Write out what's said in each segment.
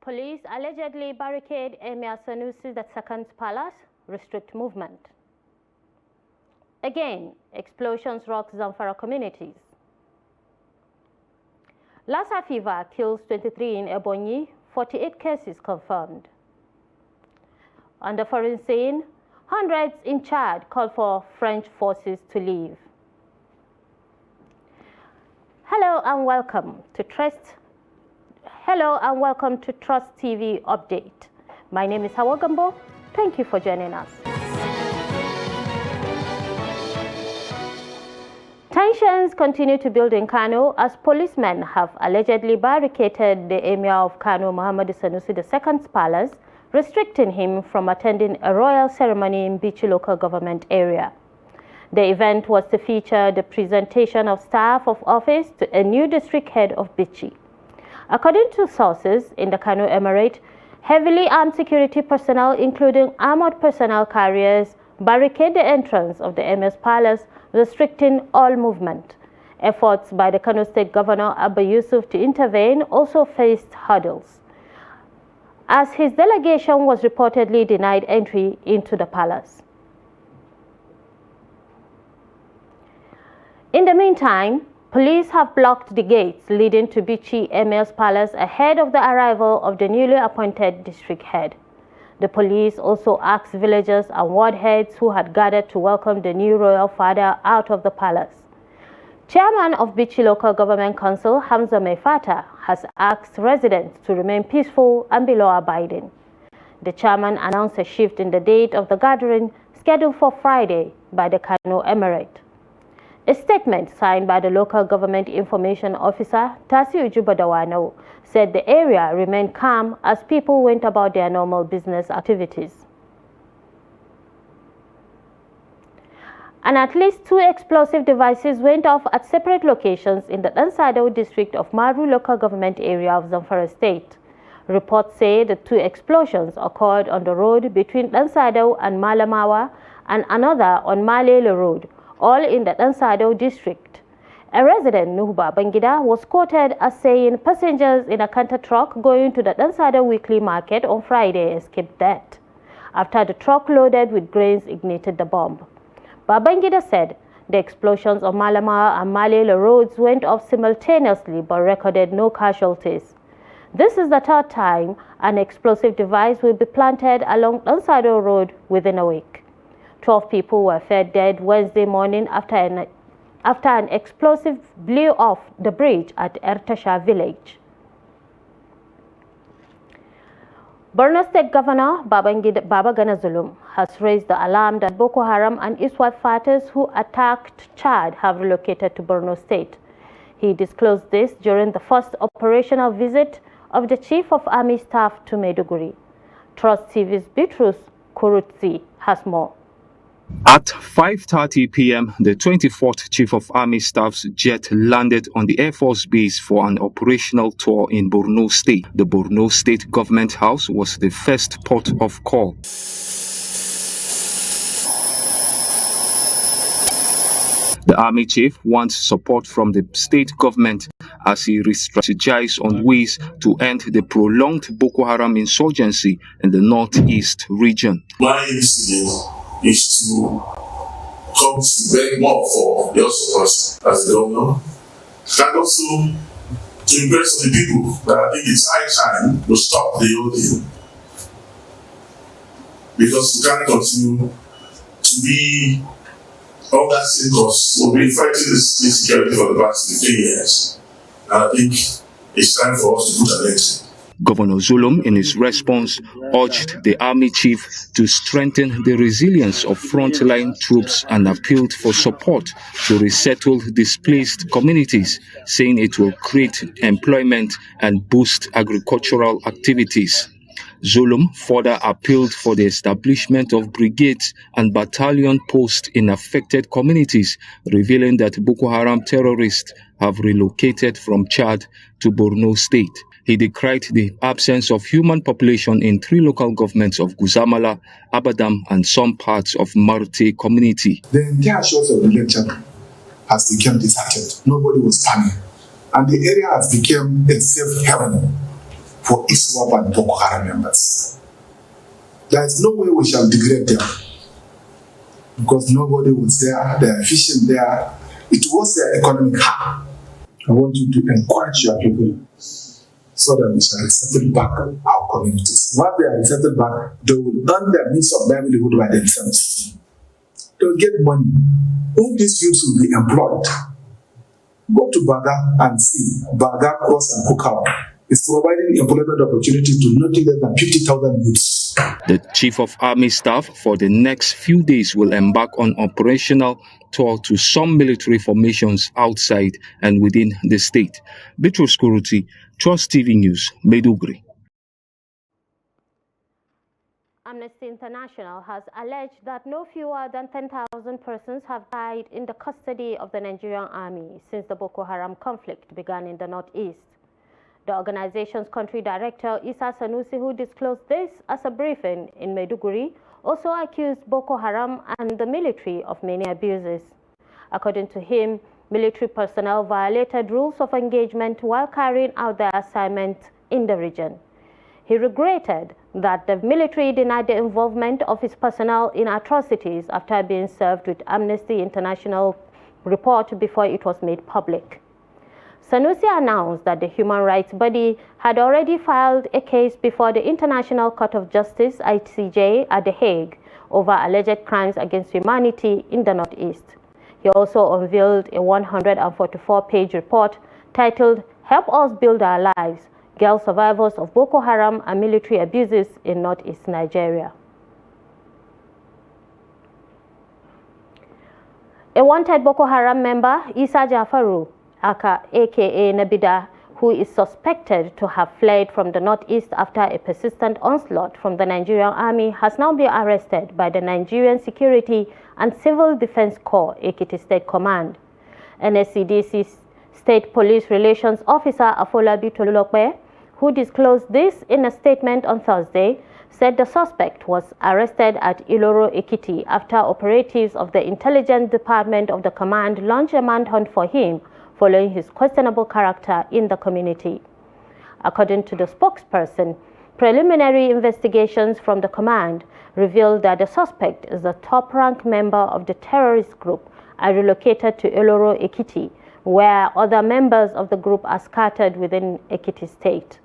Police allegedly barricade Emir Sanusi II's palace, restrict movement. Again, explosions rock Zamfara communities. Lassa fever kills 23 in Ebonyi, 48 cases confirmed. On the foreign scene, hundreds in Chad call for French forces to leave. Hello and welcome to Trust TV Update. My name is Hawa Gambo. Thank you for joining us. Tensions continue to build in Kano as policemen have allegedly barricaded the Emir of Kano, Muhammadu Sanusi II's palace, restricting him from attending a royal ceremony in Bichi local government area. The event was to feature the presentation of staff of office to a new district head of Bichi. According to sources in the Kano Emirate, heavily armed security personnel, including armored personnel carriers, barricade the entrance of the Emir's palace, restricting all movement. Efforts by the Kano State Governor Abba Yusuf to intervene also faced hurdles, as his delegation was reportedly denied entry into the palace. In the meantime, police have blocked the gates leading to Bichi Emir's palace ahead of the arrival of the newly appointed district head. The police also asked villagers and ward heads who had gathered to welcome the new royal father out of the palace. Chairman of Bichi Local Government Council, Hamza Maifata, has asked residents to remain peaceful and be law-abiding. The chairman announced a shift in the date of the gathering scheduled for Friday by the Kano Emirate. A statement signed by the local government information officer, Tasi Ujubadawano, said the area remained calm as people went about their normal business activities. And at least 2 explosive devices went off at separate locations in the Dansado district of Maru local government area of Zamfara state. Reports say the 2 explosions occurred on the road between Dansado and Malamawa and another on Malele Road, all in the Dansado district. A resident, Nuhu Babangida, was quoted as saying passengers in a canter truck going to the Dansado weekly market on Friday escaped death after the truck loaded with grains ignited the bomb. Babangida said the explosions on Malama and Malele roads went off simultaneously but recorded no casualties. This is the 3rd time an explosive device will be planted along Dansado Road within a week. 12 people were found dead Wednesday morning after an explosive blew off the bridge at Ertasha village. Borno State Governor Babagana Zulum has raised the alarm that Boko Haram and ISWAP fighters who attacked Chad have relocated to Borno State. He disclosed this during the first operational visit of the Chief of Army Staff to Maiduguri. Trust TV's Bitrus Kurutsi has more. At 5:30 p.m., the 24th Chief of Army Staff's jet landed on the Air Force Base for an operational tour in Borno State. The Borno State Government House was the first port of call. The Army Chief wants support from the state government as he re-strategizes on ways to end the prolonged Boko Haram insurgency in the northeast region. My incident is to come to beg more for your support as the governor, and also to impress the people that I think it's high time to stop the whole thing. Because we can't continue to be all that same cause. We've been fighting this insecurity for the past 15 years. And I think it's time for us to put an end to it. Governor Zulum, in his response, urged the Army Chief to strengthen the resilience of frontline troops and appealed for support to resettle displaced communities, saying it will create employment and boost agricultural activities. Zulum further appealed for the establishment of brigades and battalion posts in affected communities, revealing that Boko Haram terrorists have relocated from Chad to Borno State. He decried the absence of human population in 3 local governments of Guzamala, Abadam, and some parts of Marte community. The entire shores of the Lake Chad has become deserted. Nobody was coming. And the area has become a safe haven for ISWAP and Boko Haram members. There is no way we shall degrade them because nobody was there, they are efficient there. It was their economic hub. I want you to encourage your people so that we shall settle back our communities. Once they are settled back, they will earn their means of livelihood by themselves. They will get money. All these youths will be employed. Go to Baga and see. Baga, Cross, and Kukawa is providing employment opportunity to not less than 50,000 youths. The Chief of Army Staff for the next few days will embark on operational tour to some military formations outside and within the state. Bitrus Kuruti, Trust TV News, Maiduguri. Amnesty International has alleged that no fewer than 10,000 persons have died in the custody of the Nigerian army since the Boko Haram conflict began in the northeast. The organization's country director, Isa Sanusi, who disclosed this as a briefing in Maiduguri, also accused Boko Haram and the military of many abuses. According to him, military personnel violated rules of engagement while carrying out their assignment in the region. He regretted that the military denied the involvement of his personnel in atrocities after being served with Amnesty International report before it was made public. Sanusi announced that the human rights body had already filed a case before the International Court of Justice, ICJ, at The Hague over alleged crimes against humanity in the Northeast. He also unveiled a 144-page report titled "Help Us Build Our Lives: Girl Survivors of Boko Haram and Military Abuses in Northeast Nigeria." A wanted Boko Haram member, Isa Jafaru, aka Nabida, who is suspected to have fled from the northeast after a persistent onslaught from the Nigerian army, has now been arrested by the Nigerian Security and Civil Defense Corps, Ekiti State Command. NSCDC State Police Relations Officer Afolabi Tolulokwe, who disclosed this in a statement on Thursday, said the suspect was arrested at Iloro, Ekiti after operatives of the Intelligence Department of the command launched a manhunt for him following his questionable character in the community. According to the spokesperson, preliminary investigations from the command revealed that the suspect is a top-ranked member of the terrorist group and relocated to Iloro, Ekiti, where other members of the group are scattered within Ekiti State.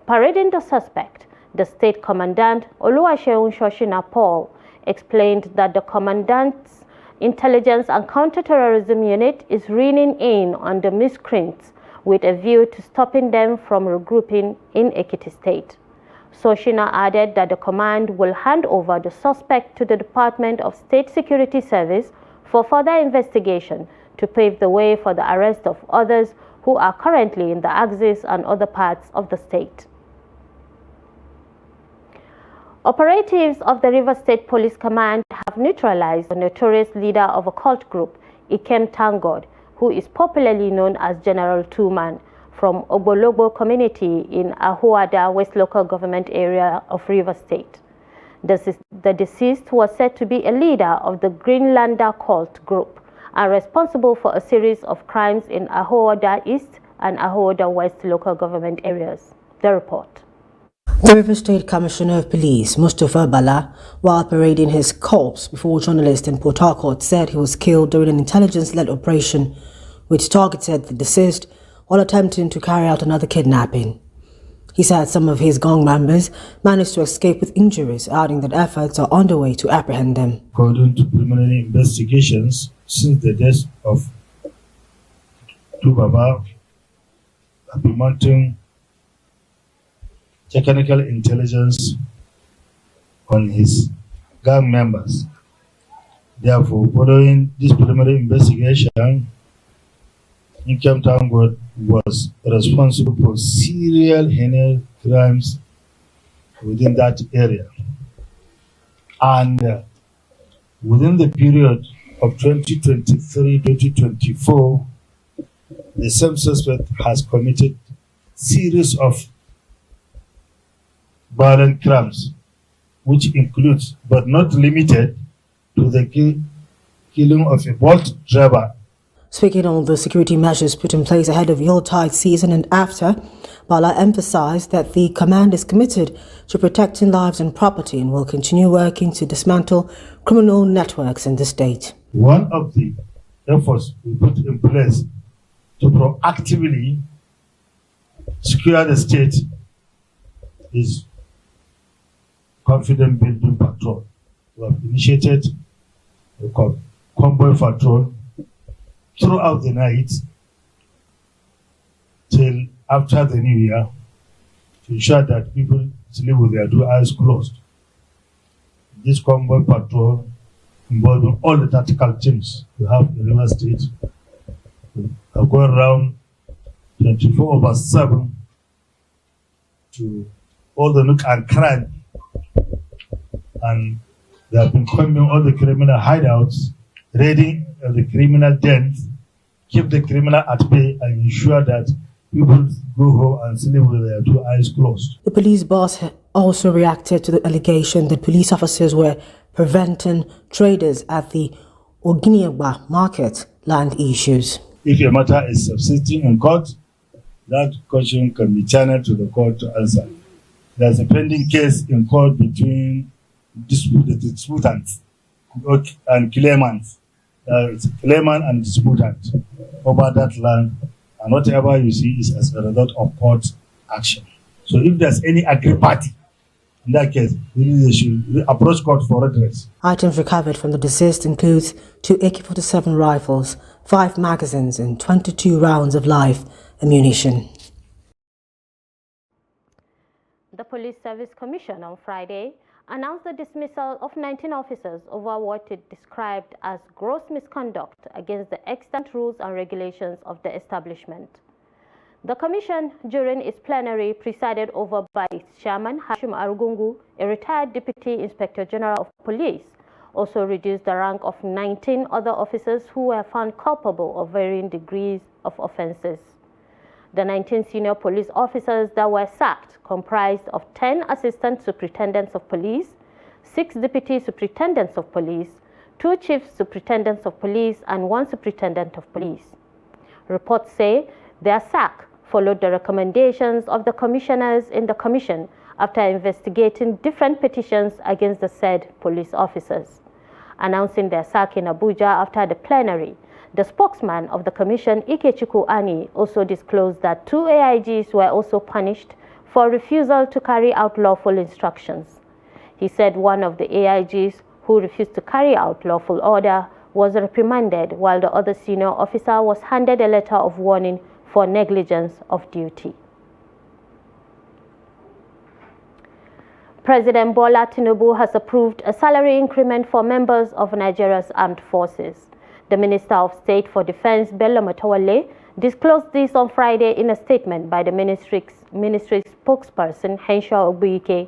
Parading the suspect, the state commandant, Oluwaseun Shoshina Paul, explained that the commandant's Intelligence and Counterterrorism Unit is reining in on the miscreants with a view to stopping them from regrouping in Ekiti State. Shoshina added that the command will hand over the suspect to the Department of State Security Service for further investigation to pave the way for the arrest of others who are currently in the Axis and other parts of the state. Operatives of the River State Police Command have neutralized the notorious leader of a cult group, Ikem Tangod, who is popularly known as General Two-Man, from Ogbologbo community in Ahuada, West Local Government Area of River State. The deceased was said to be a leader of the Greenlander cult group and responsible for a series of crimes in Ahuada East and Ahuada West Local Government areas. The report. The River State Commissioner of Police, Mustafa Bala, while parading his corpse before journalists in Port Harcourt, said he was killed during an intelligence-led operation which targeted the deceased while attempting to carry out another kidnapping. He said some of his gang members managed to escape with injuries, adding that efforts are underway to apprehend them. According to preliminary investigations, since the death of Tubaba, have been mounting technical intelligence on his gang members. Therefore, following this preliminary investigation, Ikem Tangod was responsible for serial heinous crimes within that area. And within the period of 2023-2024, the same suspect has committed series of violent crimes, which includes, but not limited to, the killing of a Bolt driver. Speaking on the security measures put in place ahead of Yuletide season and after, Bala emphasized that the command is committed to protecting lives and property and will continue working to dismantle criminal networks in the state. One of the efforts we put in place to proactively secure the state is confidence building patrol. We have initiated a convoy patrol throughout the night till after the new year to ensure that people sleep with their two eyes closed. This convoy patrol involving all the tactical teams we have in River State are going around 24/7 to all the nook and cranny, and they have been combing all the criminal hideouts, raiding the criminal dens, keep the criminal at bay, and ensure that people go home and sleep with their two eyes closed. The police boss also reacted to the allegation that police officers were preventing traders at the Oginiagba market land issues. If a matter is subsisting in court, that question can be channeled to the court to answer. There's a pending case in court between the disputants and claimants. It's claimant and disputant over that land, and whatever you see is as a result of court action. So if there's any aggrieved party, in that case, they should approach court for redress. Items recovered from the deceased includes 2 AK-47 rifles, 5 magazines and 22 rounds of live ammunition. The Police Service Commission on Friday announced the dismissal of 19 officers over what it described as gross misconduct against the extant rules and regulations of the establishment. The Commission, during its plenary presided over by its chairman, Hashim Arugungu, a retired Deputy Inspector General of Police, also reduced the rank of 19 other officers who were found culpable of varying degrees of offenses. The 19 senior police officers that were sacked comprised of 10 Assistant Superintendents of Police, 6 Deputy Superintendents of Police, 2 Chief Superintendents of Police, and 1 Superintendent of Police. Reports say their sack followed the recommendations of the commissioners in the commission after investigating different petitions against the said police officers. Announcing their sack in Abuja after the plenary, the spokesman of the commission, Ikechukwu Ani, also disclosed that 2 AIGs were also punished for refusal to carry out lawful instructions. He said one of the AIGs who refused to carry out lawful order was reprimanded, while the other senior officer was handed a letter of warning for negligence of duty. President Bola Tinubu has approved a salary increment for members of Nigeria's armed forces. The Minister of State for Defense, Bello Matawalle, disclosed this on Friday in a statement by the ministry's spokesperson, Henshaw Obuike.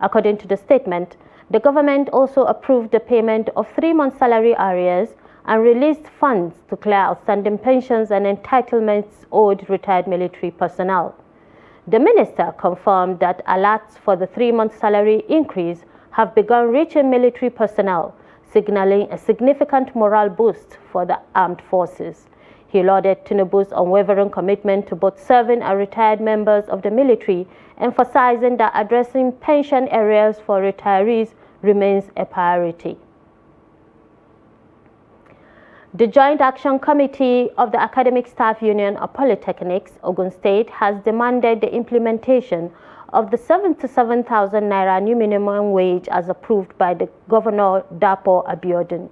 According to the statement, the government also approved the payment of 3-month salary arrears and released funds to clear outstanding pensions and entitlements owed retired military personnel. The minister confirmed that alerts for the 3-month salary increase have begun reaching military personnel, signaling a significant morale boost for the armed forces. He lauded Tinubu's unwavering commitment to both serving and retired members of the military, emphasizing that addressing pension arrears for retirees remains a priority. The Joint Action Committee of the Academic Staff Union of Polytechnics, Ogun State, has demanded the implementation of the 77,000 Naira new minimum wage as approved by the Governor Dapo Abiodun.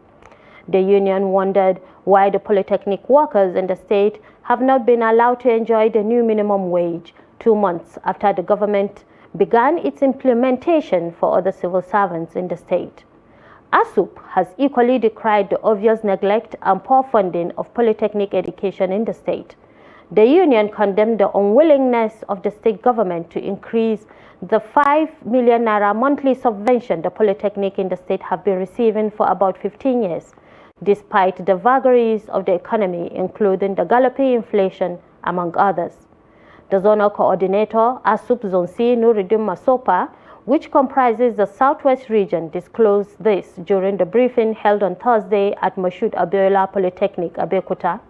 The union wondered why the polytechnic workers in the state have not been allowed to enjoy the new minimum wage 2 months after the government began its implementation for other civil servants in the state. ASUP has equally decried the obvious neglect and poor funding of polytechnic education in the state. The union condemned the unwillingness of the state government to increase the 5 million Naira monthly subvention the polytechnic in the state have been receiving for about 15 years, despite the vagaries of the economy, including the galloping inflation, among others. The zonal coordinator, ASUP Zone C, Nuruddin Masopa, which comprises the Southwest region, disclosed this during the briefing held on Thursday at Moshood Abiola Polytechnic, Abeokuta.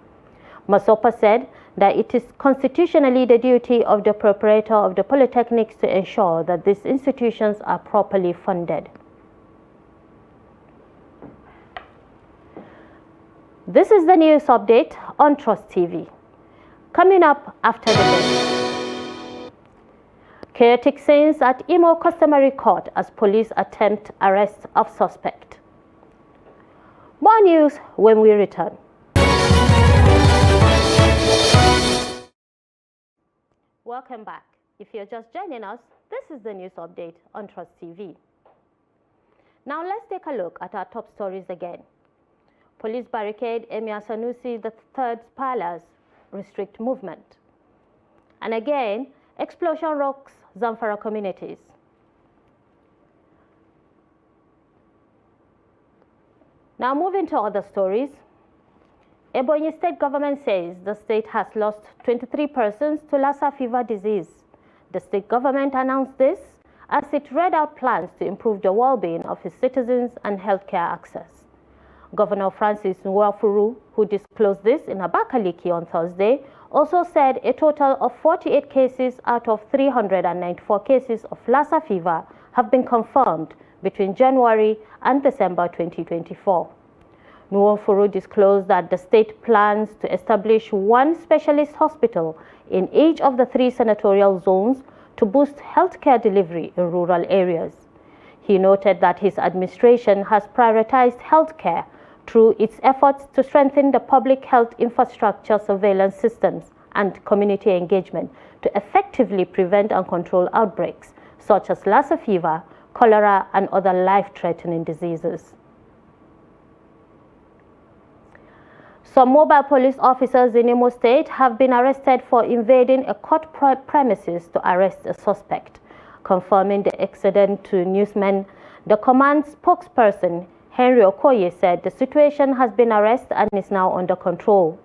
Masopa said that it is constitutionally the duty of the proprietor of the polytechnics to ensure that these institutions are properly funded. This is the news update on Trust TV. Coming up after the break. Chaotic scenes at Imo Customary Court as police attempt arrest of suspect. More news when we return. Welcome back. If you're just joining us, this is the news update on Trust TV. Now let's take a look at our top stories again. Police barricade Emir Sanusi III's palace, restrict movement. And again, explosion rocks Zamfara communities. Now moving to other stories. Ebonyi State government says the state has lost 23 persons to Lassa fever disease. The state government announced this as it read out plans to improve the well-being of its citizens and healthcare access. Governor Francis Nwafuru, who disclosed this in Abakaliki on Thursday, also said a total of 48 cases out of 394 cases of Lassa fever have been confirmed between January and December 2024. Nwafuru disclosed that the state plans to establish one specialist hospital in each of the 3 senatorial zones to boost healthcare delivery in rural areas. He noted that his administration has prioritized healthcare through its efforts to strengthen the public health infrastructure surveillance systems and community engagement to effectively prevent and control outbreaks such as Lassa fever, cholera, and other life-threatening diseases. Some mobile police officers in Imo State have been arrested for invading a court premises to arrest a suspect. Confirming the accident to newsmen, the command spokesperson, Henry Okoye, said the situation has been arrested and is now under control.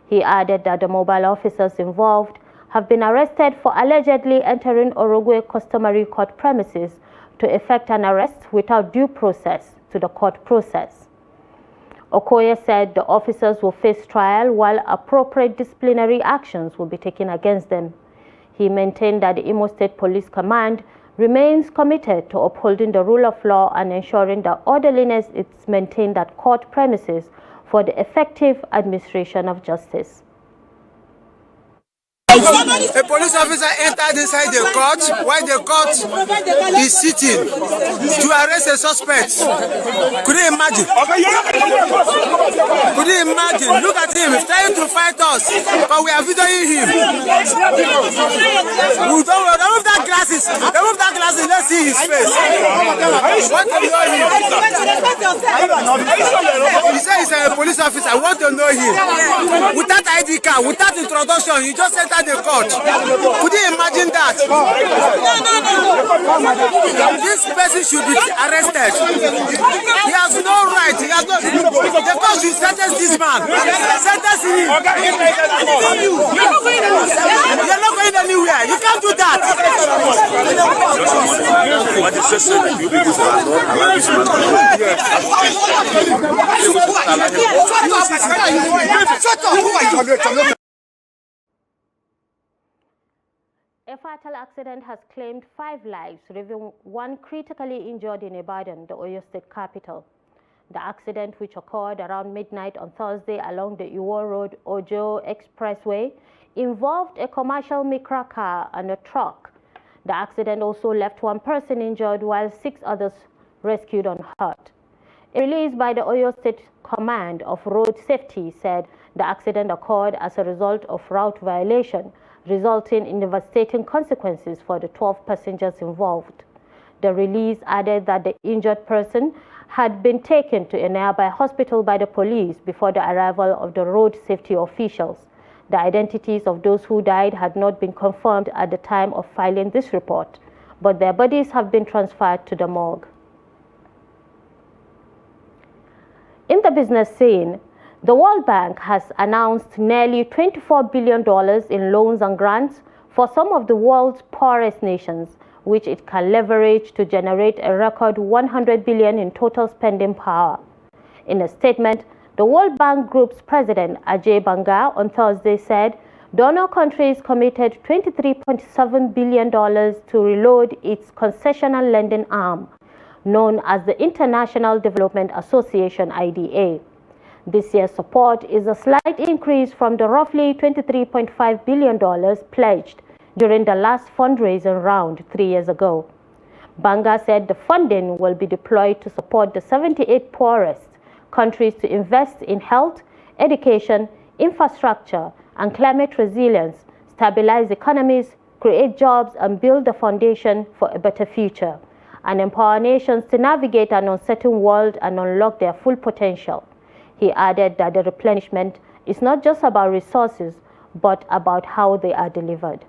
He added that the mobile officers involved have been arrested for allegedly entering Orogwe customary court premises to effect an arrest without due process to the court process. Okoye said the officers will face trial while appropriate disciplinary actions will be taken against them. He maintained that the Imo State Police Command remains committed to upholding the rule of law and ensuring that orderliness is maintained at court premises for the effective administration of justice. A police officer entered inside the court while the court is sitting to arrest a suspect. Could you imagine? Could you imagine? Look at him, he's trying to fight us, but we are videoing him. Remove that glasses. Remove that glasses. Let's see his face. Want to know him? He said he's a police officer. I want to know him. Without ID card, without introduction, he just entered the court. Could you imagine that? This person should be arrested. He has no right. He has no. The court should sentence this man. Sentence him. You're not going anywhere. You can't do that. What is this? A fatal accident has claimed 5 lives, leaving 1 critically injured in Ibadan, the Oyo State capital. The accident, which occurred around midnight on Thursday along the Iwo Road Ojo Expressway, involved a commercial Micra car and a truck. The accident also left 1 person injured while 6 others rescued unhurt. A release by the Oyo State Command of Road Safety said the accident occurred as a result of route violation, resulting in devastating consequences for the 12 passengers involved. The release added that the injured person had been taken to a nearby hospital by the police before the arrival of the road safety officials. The identities of those who died had not been confirmed at the time of filing this report, but their bodies have been transferred to the morgue. In the business scene, the World Bank has announced nearly $24 billion in loans and grants for some of the world's poorest nations, which it can leverage to generate a record $100 billion in total spending power. In a statement, The World Bank Group's president, Ajay Banga, on Thursday said donor countries committed $23.7 billion to reload its concessional lending arm, known as the International Development Association (IDA). This year's support is a slight increase from the roughly $23.5 billion pledged during the last fundraising round 3 years ago. Banga said the funding will be deployed to support the 78 poorest countries to invest in health, education, infrastructure, and climate resilience, stabilize economies, create jobs, and build the foundation for a better future, and empower nations to navigate an uncertain world and unlock their full potential. He added that the replenishment is not just about resources, but about how they are delivered.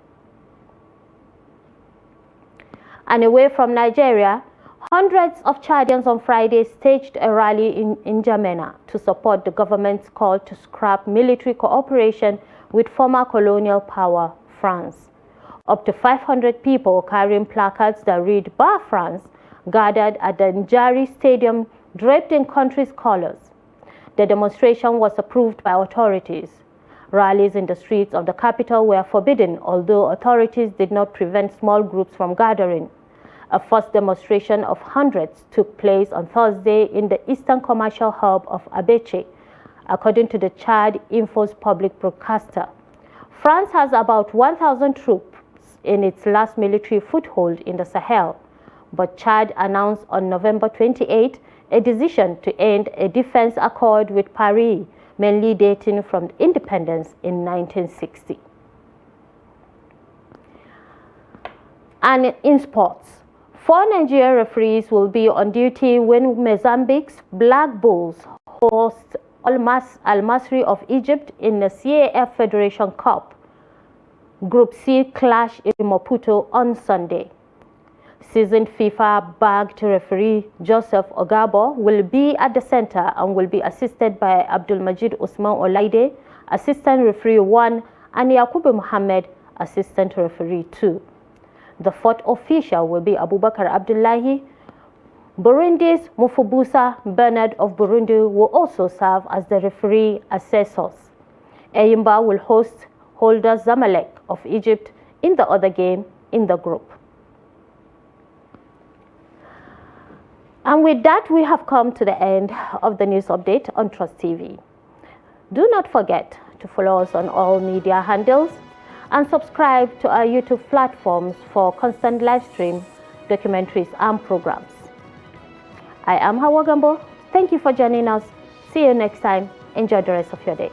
And away from Nigeria, hundreds of Chadians on Friday staged a rally in N'Djamena to support the government's call to scrap military cooperation with former colonial power France. Up to 500 people carrying placards that read "Bar France" gathered at the Njari Stadium draped in country's colors. The demonstration was approved by authorities. Rallies in the streets of the capital were forbidden, although authorities did not prevent small groups from gathering. A first demonstration of hundreds took place on Thursday in the eastern commercial hub of Abeche, according to the Chad Info's public broadcaster. France has about 1,000 troops in its last military foothold in the Sahel, but Chad announced on November 28 a decision to end a defense accord with Paris, mainly dating from independence in 1960. And in sports, 4 Nigerian referees will be on duty when Mozambique's Black Bulls host Al-Masry of Egypt in the CAF Federation Cup Group C clash in Maputo on Sunday. Seasoned FIFA-bagged referee Joseph Ogabo will be at the center and will be assisted by Abdulmajid Usman Olaide, Assistant Referee 1, and Yakubu Mohammed, Assistant Referee 2. The 4th official will be Abubakar Abdullahi. Burundi's Mufubusa Bernard of Burundi will also serve as the referee assessors. Eyimba will host holder Zamalek of Egypt in the other game in the group. And with that, we have come to the end of the news update on Trust TV. Do not forget to follow us on all media handles and subscribe to our YouTube platforms for constant live stream, documentaries, and programs. I am Hawa Gambo. Thank you for joining us. See you next time. Enjoy the rest of your day.